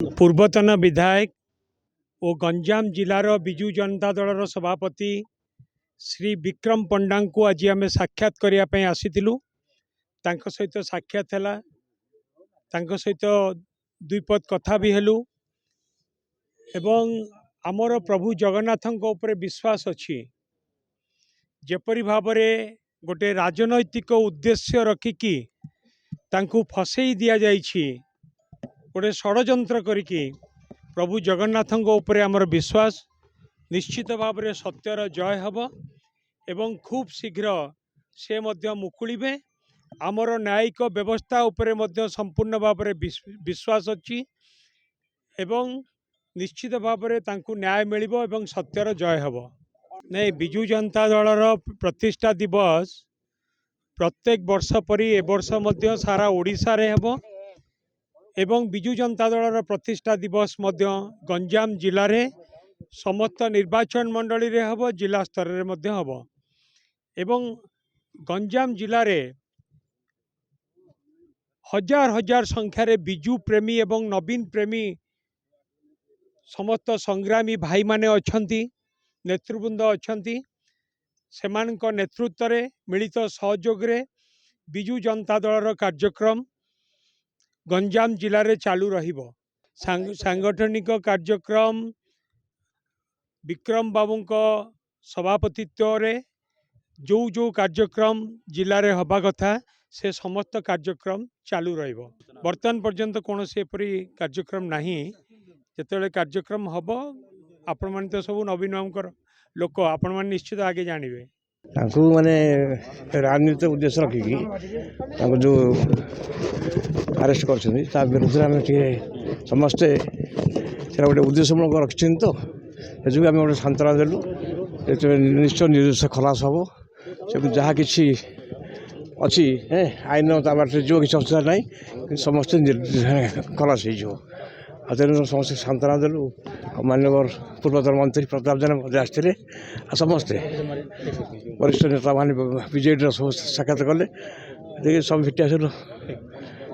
पूर्वतन विधायक और गंजाम जिलार विजु जनता दलर सभापति श्री विक्रम पंडा को आज आम साक्षात करने आसीलु। सहित साक्षात है सहित द्विपद कथा भी हेलु एवं आमर प्रभु जगन्नाथ ऊपर विश्वास अच्छी जेपरी भाव में गोटे राजनैतिक उद्देश्य रखिकी तांकू फसई दि जाइछि गोटे षड्यंत्र करिकी प्रभु जगन्नाथ ऊपर आमर विश्वास निश्चित भाव में सत्यर जय हब एवं खूब शीघ्र से मध्य मुकुलिबे। आमर न्यायिक व्यवस्था उपरे मध्य संपूर्ण भाव में विश्वास अच्छी एवं निश्चित भाव में तांकू न्याय मिलिबो एवं सत्यर जय हब। नहीं विजु जनता दलर प्रतिष्ठा दिवस प्रत्येक वर्ष परी ए वर्ष मध्य सारा ओडिशा रे हबो एवं विजु जनता दलर प्रतिष्ठा दिवस मध्य गंजाम जिले रे समस्त निर्वाचन मंडली रे हबो, जिला स्तर रे मध्य हबो एवं गंजाम जिले रे हजार हजार संख्यार विजु प्रेमी एवं नवीन प्रेमी समस्त संग्रामी भाई माने अछंती, नेतृवृंद अछंती। सेमानक नेतृत्व रे मिलित सहयोग रे विजु जनता दलर कार्यक्रम गंजाम जिले रे चालू रहिबो। सांगठनिक कार्यक्रम विक्रम बाबूक सभापतित्व रे जो जो कार्यक्रम जिले में हवा कथा से समस्त कार्यक्रम चालू रहिबो। वर्तमान पर्यंत कौन से एपरी कार्यक्रम नहीं। जिते कार्यक्रम हम आपण मैंने तो सब नवीन लोक आपण मैंने निश्चित आगे जानवे माने राजनीतिक उद्देश्य रखिकी जो अरेस्ट कर विरुद्ध में समस्ते गोटे उद्देश्यमूलक रखी तो जो आम गोटे सांत्वना देलु निश्चय निर्देश खलास हम से जहाँ कि अच्छी आईन बाटे जो किसी असुविधा ना समस्त खलास हो तेणु समस्त सांत्वना देलु। माननीय पूर्वतन मंत्री प्रताप जेना आसते समस्ते वरिष्ठ नेता मान विजेडी सब साक्षात कले देखिए सब भेटी आसलु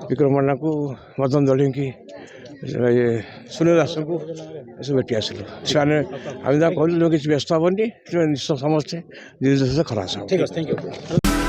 विक्रम पंडा को मदन दली की सुनील दास को सब भेटी आसलु से आम कहलु किसी व्यस्त हेनी समस्ते निर्देश खलास। ठीक है, थैंक यू।